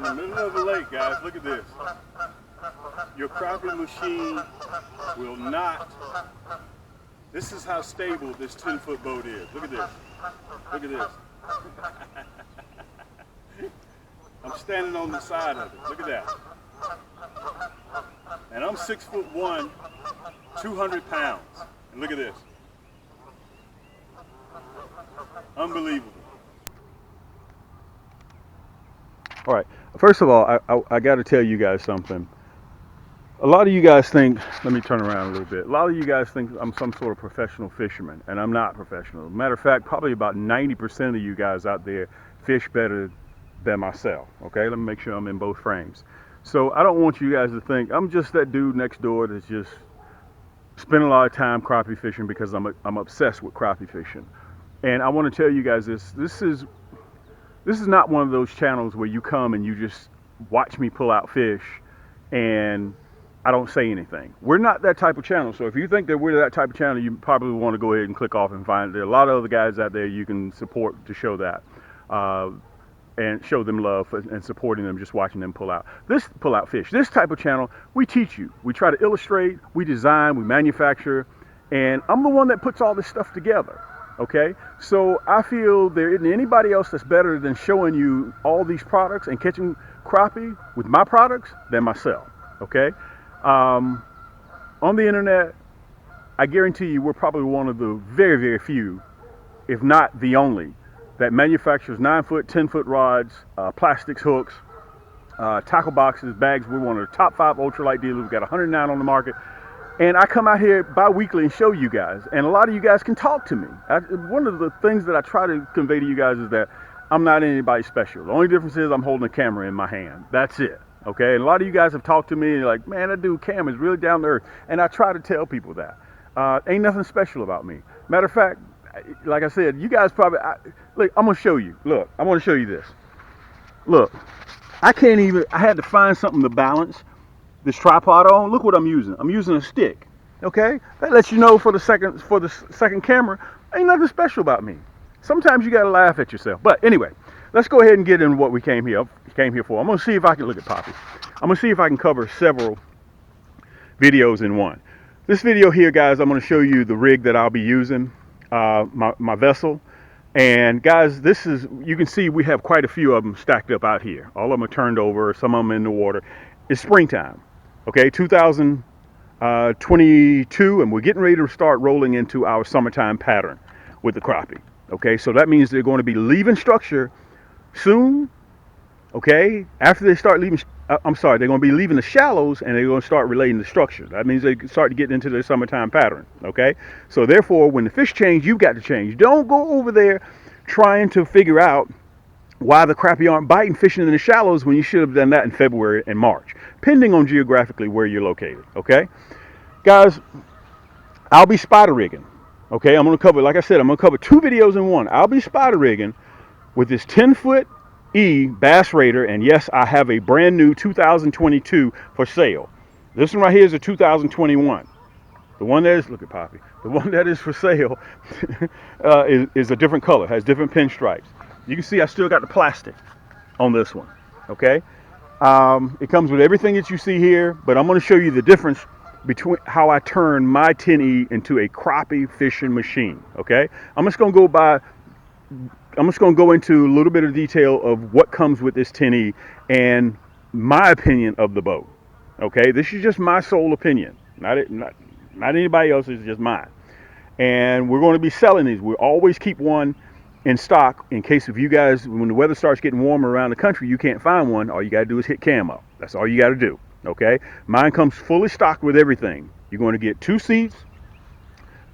the middle of the lake, guys. Look at this. Your crappie machine will not. This is how stable this 10-foot boat is. Look at this. Look at this. I'm standing on the side of it. Look at that. And I'm 6'1", 200 pounds. And look at this. Unbelievable. All right. First of all, I got to tell you guys something. A lot of you guys think, let me turn around a little bit. A lot of you guys think I'm some sort of professional fisherman, and I'm not professional. Matter of fact, probably about 90% of you guys out there fish better than myself. Okay, let me make sure I'm in both frames. So I don't want you guys to think I'm just that dude next door that's just spending a lot of time crappie fishing because I'm obsessed with crappie fishing. And I want to tell you guys this. This is not one of those channels where you come and you just watch me pull out fish and I don't say anything. We're not that type of channel. So if you think that we're that type of channel, you probably want to go ahead and click off and find. There are a lot of other guys out there you can support to show that. And show them love and supporting them, just watching them pull out fish. This type of channel, we teach you. We try to illustrate, we design, we manufacture, and I'm the one that puts all this stuff together, okay? So I feel there isn't anybody else that's better than showing you all these products and catching crappie with my products than myself, okay? On the internet, I guarantee you we're probably one of the very, very few, if not the only, that manufactures 9-foot, 10-foot rods, plastics, hooks, tackle boxes, bags. We're one of the top 5 ultralight dealers. We've got 109 on the market. And I come out here bi-weekly and show you guys. And a lot of you guys can talk to me. One of the things that I try to convey to you guys is that I'm not anybody special. The only difference is I'm holding a camera in my hand. That's it. Okay? And a lot of you guys have talked to me and you're like, man, that dude Cam is really down to earth. And I try to tell people that. Ain't nothing special about me. Matter of fact, like I said, you guys probably, look, I'm going to show you. Look, I want to show you this. Look, I had to find something to balance this tripod on. Look what I'm using. I'm using a stick, okay? That lets you know for the second camera, ain't nothing special about me. Sometimes you got to laugh at yourself. But anyway, let's go ahead and get into what we came here for. I'm going to see if I can, look at Poppy. I'm going to see if I can cover several videos in one. This video here, guys, I'm going to show you the rig that I'll be using. My vessel, and guys, you can see we have quite a few of them stacked up out here. All of them are turned over, some of them in the water. It's springtime, okay, 2022, and we're getting ready to start rolling into our summertime pattern with the crappie. Okay, so that means they're going to be leaving structure soon. Okay, after they start leaving, they're going to be leaving the shallows and they're going to start relating the structure. That means they start to get into their summertime pattern. Okay, so therefore, when the fish change, you've got to change. Don't go over there trying to figure out why the crappie aren't biting fishing in the shallows when you should have done that in February and March, depending on geographically where you're located. Okay, guys, I'll be spider rigging. Okay, I'm going to cover, like I said, I'm going to cover 2 videos in one. I'll be spider rigging with this 10-foot Bass Raider, and yes, I have a brand new 2022 for sale. This one right here is a 2021. The one that is, look at Poppy, the one that is for sale is a different color, has different pinstripes. You can see I still got the plastic on this one, okay? It comes with everything that you see here, but I'm going to show you the difference between how I turn my 10E into a crappie fishing machine, okay? I'm just going to go into a little bit of detail of what comes with this 10E and my opinion of the boat. Okay, this is just my sole opinion, not anybody else's, just mine. And we're going to be selling these. We always keep one in stock in case if you guys, when the weather starts getting warmer around the country, you can't find one. All you got to do is hit Cam up. That's all you got to do. Okay, mine comes fully stocked with everything. You're going to get 2 seats,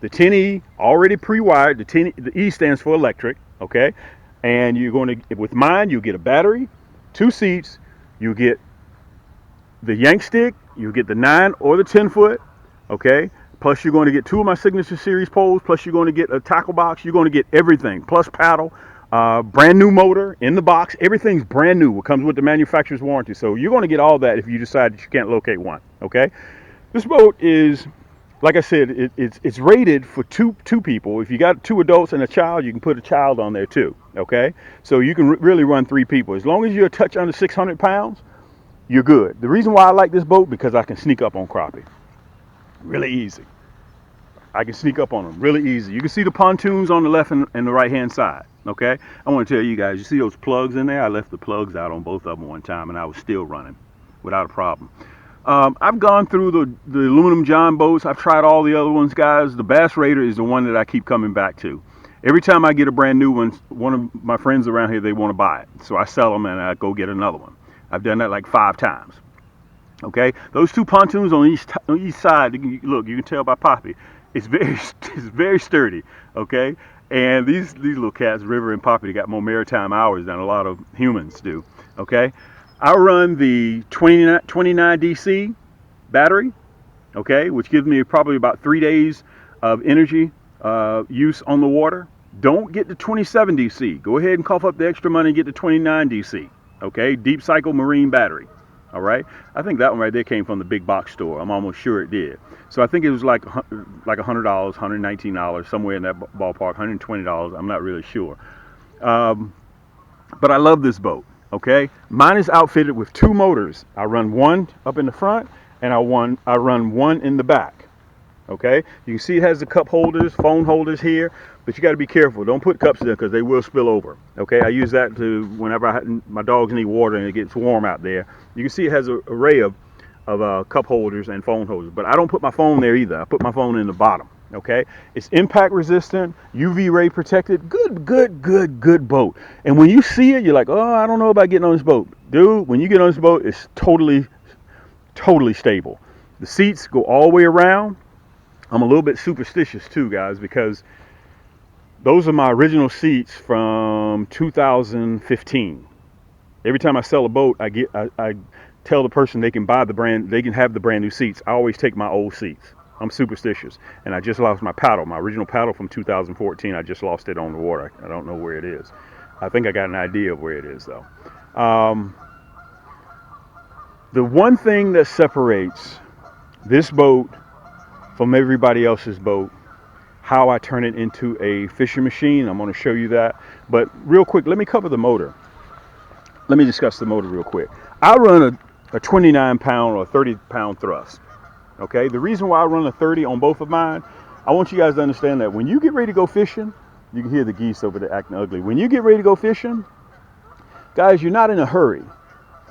the 10E already pre-wired. The E stands for electric. Okay, and you're going to, with mine, you get a battery, 2 seats, you get the Yaannk stick, you get the 9 or the 10-foot, okay, plus you're going to get 2 of my signature series poles, plus you're going to get a tackle box, you're going to get everything, plus paddle, brand new motor in the box, everything's brand new. It comes with the manufacturer's warranty, so you're going to get all that if you decide that you can't locate one, okay. This boat is like I said, it's rated for two people. If you got two adults and a child, you can put a child on there too. Okay, so you can really run three people as long as you're a touch under 600 pounds. You're good. The reason why I like this boat because I can sneak up on crappie, really easy. I can sneak up on them really easy. You can see the pontoons on the left and the right hand side. Okay, I want to tell you guys, you see those plugs in there? I left the plugs out on both of them one time, and I was still running without a problem. I've gone through the aluminum John boats. I've tried all the other ones, guys. The Bass Raider is the one that I keep coming back to. Every time I get a brand new one of my friends around here, they want to buy it. So I sell them and I go get another one. I've done that like 5 times. Okay, those two pontoons on each side. Look, you can tell by Poppy. It's very sturdy. Okay, and these little cats, River and Poppy, they got more maritime hours than a lot of humans do. Okay. I run the 29 DC battery, okay, which gives me probably about 3 days of energy use on the water. Don't get the 27 DC. Go ahead and cough up the extra money and get the 29 DC, okay, deep cycle marine battery. All right, I think that one right there came from the big box store. I'm almost sure it did. So I think it was like $100, $119, somewhere in that ballpark, $120. I'm not really sure. But I love this boat. Okay, mine is outfitted with 2 motors. I run one up in the front and I run one in the back. Okay, you can see it has the cup holders, phone holders here, but you got to be careful. Don't put cups in there because they will spill over. Okay, I use that to whenever my dogs need water and it gets warm out there. You can see it has an array of cup holders and phone holders, but I don't put my phone there either. I put my phone in the bottom. Okay, it's impact resistant, UV ray protected. Good boat. And when you see it, you're like, oh, I don't know about getting on this boat. Dude, when you get on this boat, it's totally stable. The seats go all the way around. I'm a little bit superstitious too, guys, because those are my original seats from 2015. Every time I sell a boat, I tell the person they can have the brand new seats. I always take my old seats. I'm superstitious, and I just lost my paddle, my original paddle from 2014. I just lost it on the water. I don't know where it is. I think I got an idea of where it is, though. The one thing that separates this boat from everybody else's boat, how I turn it into a fishing machine, I'm going to show you that. But real quick, let me cover the motor. Let me discuss the motor real quick. I run a 29-pound or 30-pound thrust. Okay, the reason why I run a 30 on both of mine, I want you guys to understand that when you get ready to go fishing, you can hear the geese over there acting ugly. When you get ready to go fishing, guys, you're not in a hurry.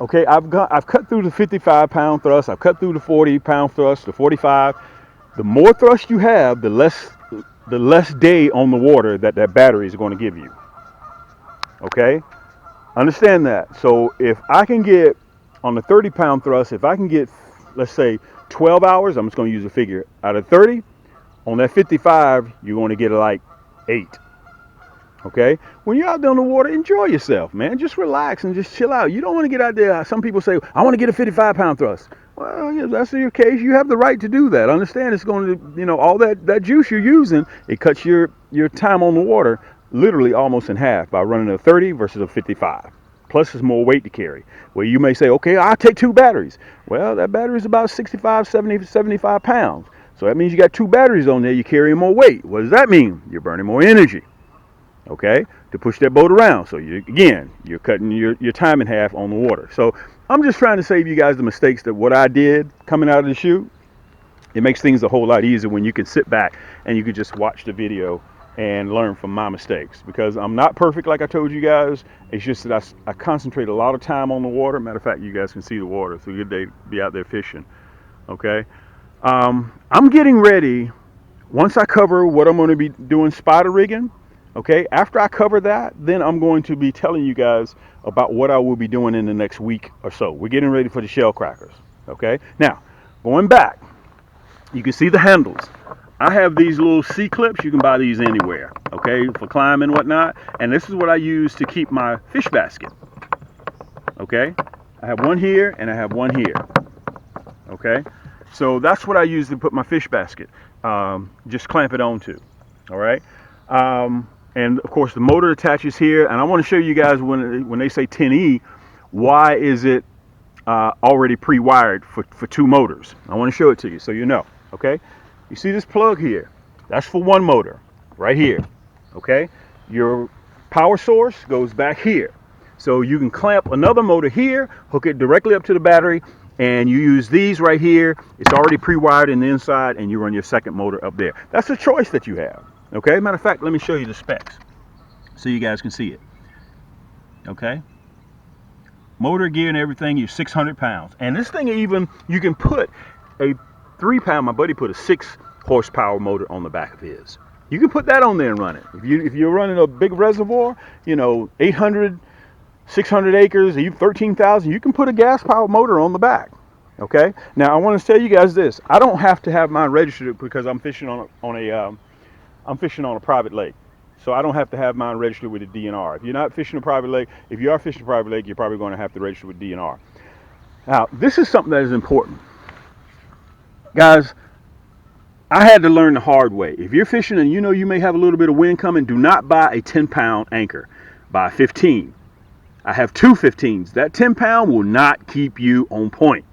Okay, I've cut through the 55-pound thrust, I've cut through the 40-pound thrust, the 45. The more thrust you have, the less day on the water that battery is going to give you. Okay, understand that. So if I can get on the 30-pound thrust, if I can get, let's say, 12 hours, I'm just going to use a figure, out of 30, on that 55, you're going to get like 8. Okay? When you're out there on the water, enjoy yourself, man. Just relax and just chill out. You don't want to get out there. Some people say, I want to get a 55-pound thrust. Well, if that's your case, you have the right to do that. Understand it's going to, all that juice you're using, it cuts your time on the water literally almost in half by running a 30 versus a 55. Plus, it's more weight to carry. Well, you may say, okay, I'll take 2 batteries. Well, that battery is about 65, 70, 75 pounds. So that means you got 2 batteries on there. You're carrying more weight. What does that mean? You're burning more energy, okay, to push that boat around. So, you're cutting your time in half on the water. So I'm just trying to save you guys the mistakes that what I did coming out of the chute. It makes things a whole lot easier when you can sit back and you can just watch the video and learn from my mistakes, because I'm not perfect like I told you guys. It's just that I concentrate a lot of time on the water. Matter of fact, you guys can see the water. It's a good day to be out there fishing. Okay, I'm getting ready. Once I cover what I'm going to be doing spider rigging, okay, after I cover that, then I'm going to be telling you guys about what I will be doing in the next week or so. We're getting ready for the shell crackers. Okay, now going back, you can see the handles. I have these little C-clips. You can buy these anywhere, okay, for climbing and whatnot. And this is what I use to keep my fish basket. Okay, I have one here and I have one here. Okay, so that's what I use to put my fish basket. Just clamp it onto. All right, and of course the motor attaches here. And I want to show you guys when they say 10E, why is it already pre-wired for 2 motors? I want to show it to you so you know. Okay. You see this plug here? That's for one motor, right here. Okay? Your power source goes back here. So you can clamp another motor here, hook it directly up to the battery, and you use these right here. It's already pre-wired in the inside, and you run your second motor up there. That's a choice that you have. Okay? Matter of fact, let me show you the specs so you guys can see it. Okay? Motor, gear, and everything, you're 600 pounds. And this thing even, you can put a 3-pound, my buddy put a 6 horsepower motor on the back of his. You can put that on there and run it. If you're running a big reservoir, you know, 800, 600 acres, 13,000, you can put a gas powered motor on the back. Okay. Now I want to tell you guys this. I don't have to have mine registered because I'm fishing on a private lake. So I don't have to have mine registered with a DNR. If you're not fishing a private lake, if you are fishing a private lake, you're probably going to have to register with DNR. Now, this is something that is important. Guys, I had to learn the hard way. If you're fishing and you know you may have a little bit of wind coming, do not buy a 10-pound anchor. Buy a 15. I have two 15s. That 10-pound will not keep you on point.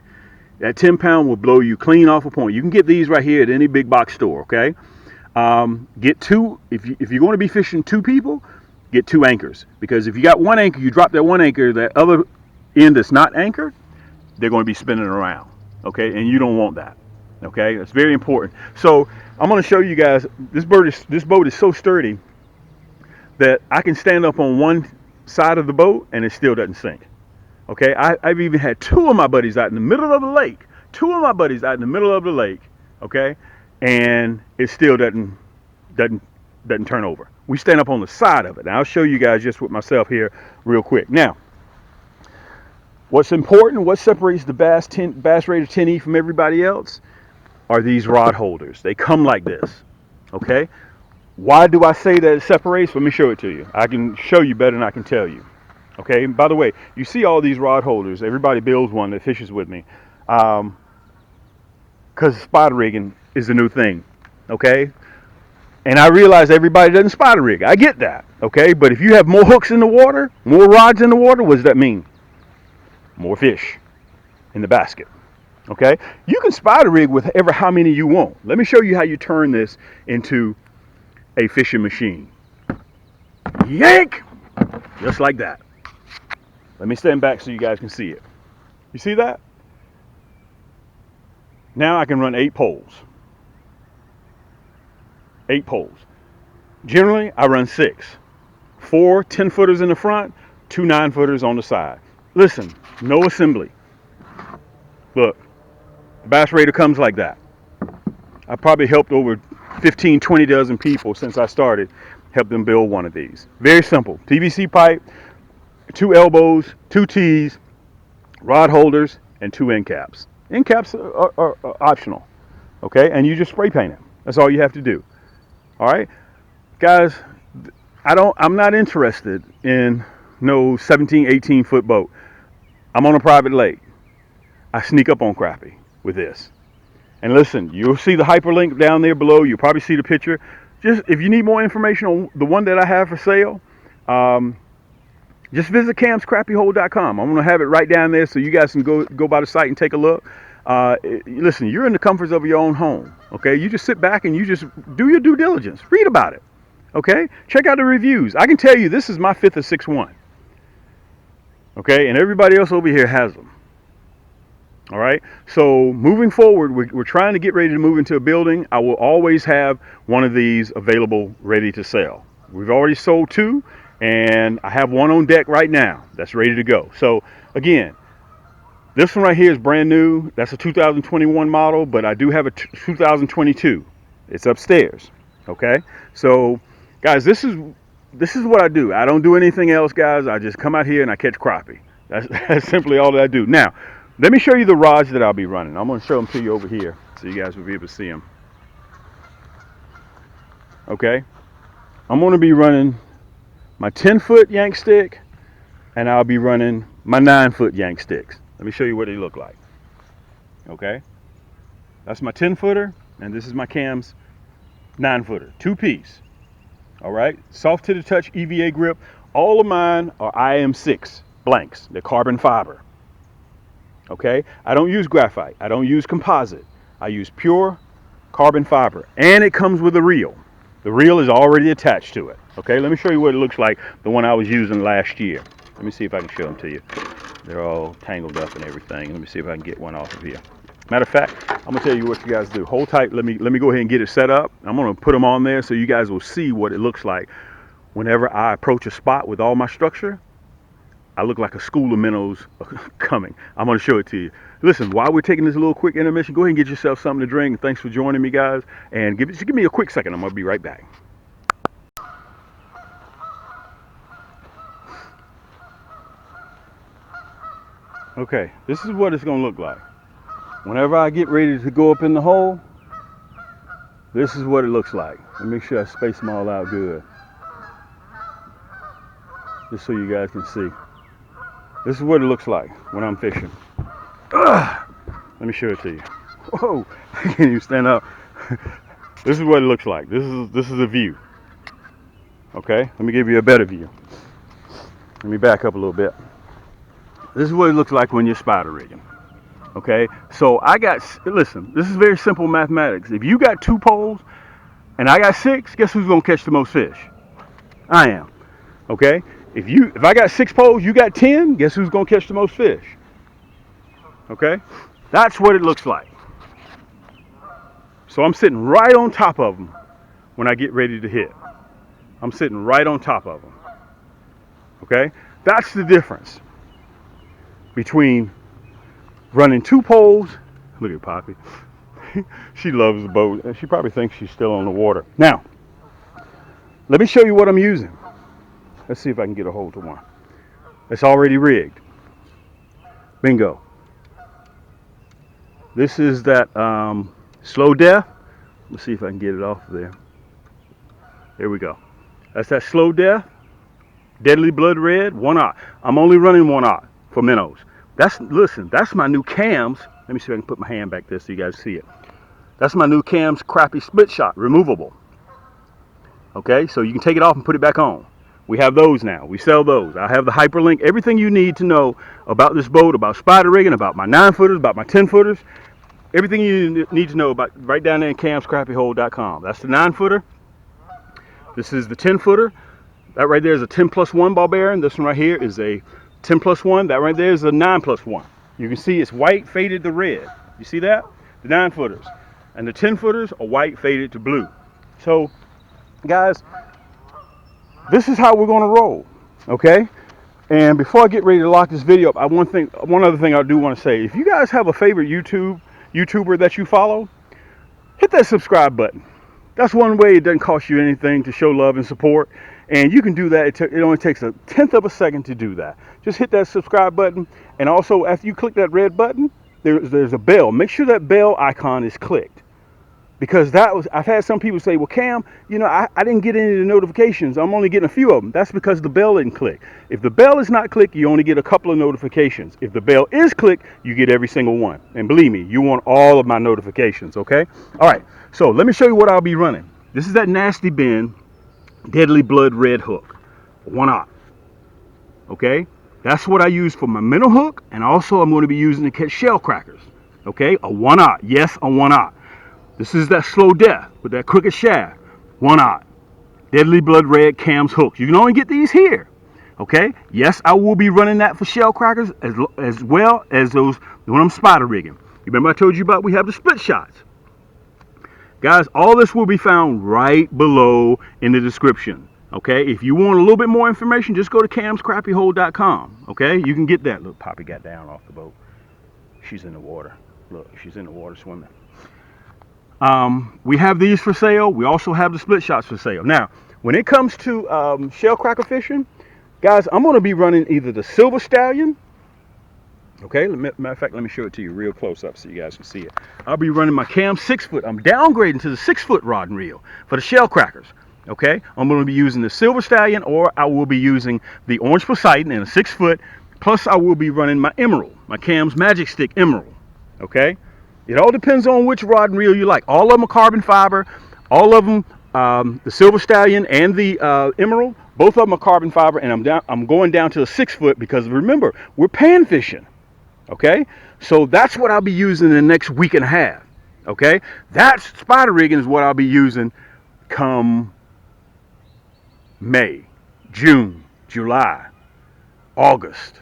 That 10-pound will blow you clean off a point. You can get these right here at any big box store, okay? Get two. If you're going to be fishing two people, get two anchors. Because if you got one anchor, you drop that one anchor, that other end that's not anchored, they're going to be spinning around, okay? And you don't want that. Okay, that's very important. So I'm going to show you guys. This boat is so sturdy that I can stand up on one side of the boat and it still doesn't sink. Okay, I've even had two of my buddies out in the middle of the lake. Okay, and it still doesn't turn over. We stand up on the side of it. And I'll show you guys just with myself here real quick. Now, what's important? What separates the Bass Raider 10E from everybody else? Are these rod holders. They come like this, okay? Why do I say that it separates? Let me show it to you. I can show you better than I can tell you, okay? By the way, you see all these rod holders. Everybody builds one that fishes with me because spider rigging is the new thing, okay? And I realize everybody doesn't spider rig. I get that, okay? But if you have more hooks in the water, more rods in the water, what does that mean? More fish in the basket. Okay, you can spider rig with ever how many you want. Let me show you how you turn this into a fishing machine. Yank! Just like that. Let me stand back so you guys can see it. You see that? Now I can run 8 poles. 8 poles. Generally, I run 6. 4 10-footers in the front, 2 9-footers on the side. Listen, no assembly. Look. The Bass Raider comes like that. I probably helped over 15, 20 dozen people since I started, help them build one of these. Very simple. PVC pipe, 2 elbows, 2 T's, rod holders, and 2 end caps. End caps are optional, okay? And you just spray paint it. That's all you have to do. All right? Guys, I'm not interested in no 17, 18-foot boat. I'm on a private lake. I sneak up on crappie with this. And listen, you'll see the hyperlink down there below. You'll probably see the picture. Just if you need more information on the one that I have for sale, just visit camscrappiehold.com. I'm going to have it right down there so you guys can go by the site and take a look. Listen, you're in the comforts of your own home. Okay, you just sit back and you just do your due diligence. Read about it. Okay, check out the reviews. I can tell you this is my 5th or 6th one. Okay, and everybody else over here has them. All right, so moving forward, we're trying to get ready to move into a building. I will always have one of these available, ready to sell. We've already sold 2, and I have one on deck right now that's ready to go. So again, this one right here is brand new. That's a 2021 model, but I do have a 2022. It's upstairs. Okay, so guys, this is what I do. I don't do anything else, guys. I just come out here and I catch crappie. That's simply all that I do. Now, let me show you the rods that I'll be running. I'm going to show them to you over here so you guys will be able to see them. Okay. I'm going to be running my 10-foot Yaannk stick, and I'll be running my 9-foot Yaannk sticks. Let me show you what they look like. Okay. That's my 10-footer, and this is my Cam's 9-footer. 2-piece. All right. Soft to the touch EVA grip. All of mine are IM6 blanks. They're carbon fiber. Okay, I don't use graphite. I don't use composite. I use pure carbon fiber, and it comes with a reel. The reel is already attached to it. Okay, let me show you what it looks like, the one I was using last year. Let me see if I can show them to you. They're all tangled up and everything. Let me see if I can get one off of here. Matter of fact, I'm gonna tell you what you guys do. Hold tight. Let me go ahead and get it set up. I'm gonna put them on there so you guys will see what it looks like whenever I approach a spot with all my structure. I look like a school of minnows coming. I'm gonna show it to you. Listen, while we're taking this little quick intermission, go ahead and get yourself something to drink. Thanks for joining me, guys. And just give me a quick second. I'm gonna be right back. Okay, this is what it's gonna look like. Whenever I get ready to go up in the hole, this is what it looks like. Let me make sure I space them all out good, just so you guys can see. This is what it looks like when I'm fishing. Ugh. Let me show it to you. Whoa, I can't even stand up. This is what it looks like. This is a view. Okay, let me give you a better view. Let me back up a little bit. This is what it looks like when you're spider rigging. Okay, so listen, this is very simple mathematics. If you got 2 poles and I got 6, guess who's gonna catch the most fish? I am. Okay, if I got 6 poles, you got 10, guess who's gonna catch the most fish? Okay, that's what it looks like. So I'm sitting right on top of them when I get ready to hit. I'm sitting right on top of them. Okay, that's the difference between running 2 poles. Look at Poppy. She loves the boat. She probably thinks she's still on the water. Now, let me show you what I'm using. Let's see if I can get a hold of one. It's already rigged. Bingo. This is that slow death. Let's see if I can get it off of there. There we go. That's that slow death. Deadly blood red, 1/0. I'm only running 1/0 for minnows. Listen, that's my new cams. Let me see if I can put my hand back there so you guys see it. That's my new cams Crappie split shot, removable. Okay, so you can take it off and put it back on. We have those now. We sell those. I have the hyperlink, everything you need to know about this boat, about spider rigging, about my 9-footers, about my 10-footers. Everything you need to know about right down there in camscrappyhole.com. That's the 9-footer. This is the 10-footer. That right there is a 10+1 ball bearing. This one right here is a 10+1. That right there is a 9+1. You can see it's white faded to red. You see that? The 9-footers. And the 10-footers are white faded to blue. So, guys, this is how we're going to roll. Okay? And before I get ready to lock this video up, one other thing I do want to say. If you guys have a favorite YouTuber that you follow, hit that subscribe button. That's one way it doesn't cost you anything to show love and support. And you can do that. It only takes a 1/10 of a second to do that. Just hit that subscribe button. And also, after you click that red button, there's a bell. Make sure that bell icon is clicked. Because I've had some people say, well, Cam, I didn't get any of the notifications. I'm only getting a few of them. That's because the bell didn't click. If the bell is not clicked, you only get a couple of notifications. If the bell is clicked, you get every single one. And believe me, you want all of my notifications, okay? All right, so let me show you what I'll be running. This is that Nasty Bin Deadly Blood Red hook, 1/0. Okay? That's what I use for my minnow hook, and also I'm going to be using to catch shell crackers. Okay? A 1/0. Yes, a 1/0. This is that slow death with that crooked shaft. 1/0. Deadly Blood Red cams hooks. You can only get these here. Okay? Yes, I will be running that for shell crackers as well as those when I'm spider rigging. You remember I told you about we have the split shots. Guys, all this will be found right below in the description. Okay? If you want a little bit more information, just go to camscrappyhole.com. Okay? You can get that. Look, Poppy got down off the boat. She's in the water. Look, she's in the water swimming. We have these for sale. We also have the split shots for sale. Now, when it comes to shell cracker fishing, guys, I'm going to be running either the Silver Stallion. Okay, matter of fact, let me show it to you real close up so you guys can see it. I'll be running my Cam 6-foot. I'm downgrading to the 6-foot rod and reel for the shell crackers. Okay, I'm going to be using the Silver Stallion, or I will be using the Orange Poseidon in a 6-foot. Plus, I will be running my Emerald, my Cam's Magic Stick Emerald. Okay, it all depends on which rod and reel you like. All of them are carbon fiber. All of them, the Silver Stallion and the Emerald, both of them are carbon fiber. And I'm going down to a 6-foot because remember, we're pan fishing. Okay, so that's what I'll be using in the next week and a half. Okay, that spider rigging is what I'll be using come May, June, July, August,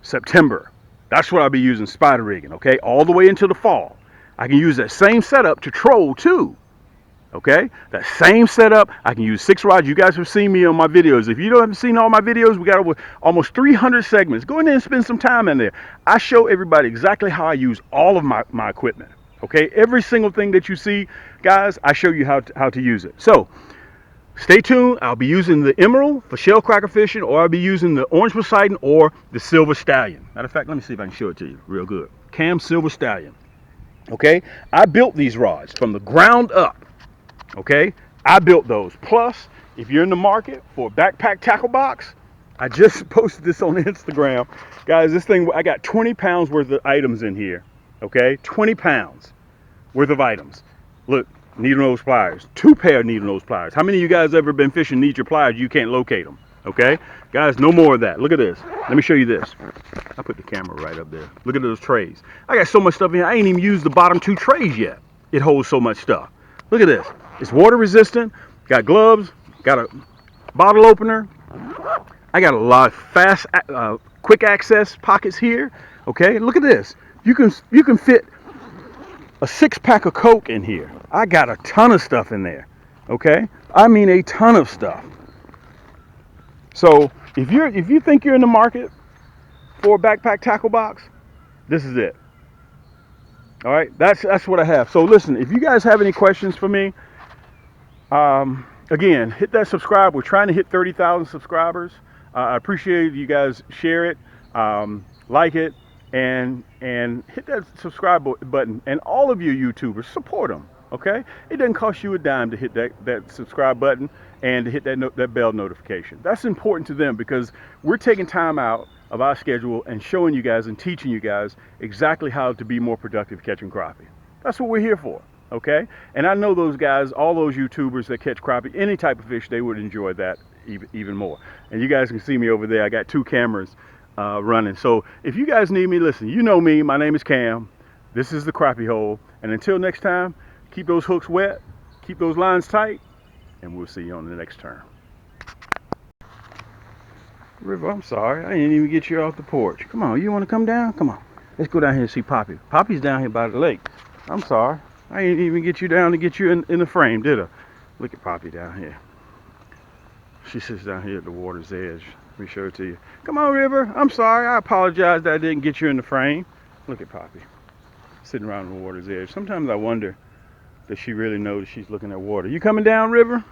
September. That's what I'll be using spider rigging, okay? All the way into the fall. I can use that same setup to troll too, okay? That same setup, I can use 6 rods. You guys have seen me on my videos. If you haven't seen all my videos, we got over almost 300 segments. Go in there and spend some time in there. I show everybody exactly how I use all of my equipment, okay? Every single thing that you see, guys, I show you how to use it. So, stay tuned. I'll be using the emerald for shell cracker fishing, or I'll be using the orange poseidon or the silver stallion. Matter of fact, let me see if I can show it to you real good. Cam silver stallion. Okay, I built these rods from the ground up. Okay, I built those. Plus, if you're in the market for a backpack tackle box, I just posted this on Instagram. Guys, this thing, I got 20 pounds worth of items in here. Okay, 20 pounds worth of items. Look, needle nose pliers, 2 pair of needle nose pliers. How many of you guys ever been fishing, need your pliers, you can't locate them? Okay, guys, no more of that. Look at this. Let me show you this. I put the camera right up there. Look at those trays. I got so much stuff in here. I ain't even used the bottom 2 trays yet. It holds so much stuff. Look at this. It's water resistant. Got gloves. Got a bottle opener. I got a lot of fast, quick access pockets here. Okay, look at this. You can fit a 6-pack of Coke in here. I got a ton of stuff in there. Okay, I mean a ton of stuff. So if you think you're in the market for a backpack tackle box, this is it. All right, that's what I have. So listen, if you guys have any questions for me, again, hit that subscribe. We're trying to hit 30,000 subscribers. I appreciate you guys share it, like it, and hit that subscribe button. And all of you YouTubers, support them. Okay, it doesn't cost you a dime to hit that subscribe button and to hit that bell notification. That's important to them because we're taking time out of our schedule and showing you guys and teaching you guys exactly how to be more productive catching crappie. That's what we're here for. Okay, and I know those guys, all those YouTubers that catch crappie, any type of fish, they would enjoy that even more. And you guys can see me over there. I got 2 cameras running. So if you guys need me, listen, you know me. My name is Cam. This is the Crappie Hole. And until next time, keep those hooks wet, keep those lines tight, and we'll see you on the next turn. River, I'm sorry. I didn't even get you off the porch. Come on, you want to come down? Come on. Let's go down here and see Poppy. Poppy's down here by the lake. I'm sorry. I didn't even get you down to get you in the frame, did I? Look at Poppy down here. She sits down here at the water's edge. Let me show it to you. Come on, River. I'm sorry. I apologize that I didn't get you in the frame. Look at Poppy sitting around the water's edge. Sometimes I wonder, does she really know that she's looking at water? You coming down, River?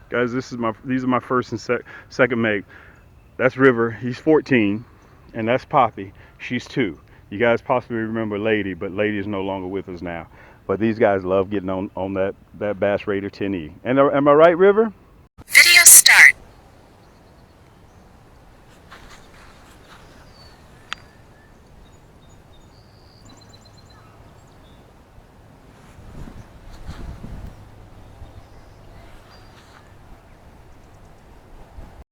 Guys, these are my first and second mate. That's River. He's 14, and that's Poppy. She's 2. You guys possibly remember Lady, but Lady is no longer with us now. But these guys love getting on that Bass Raider 10E. And am I right, River?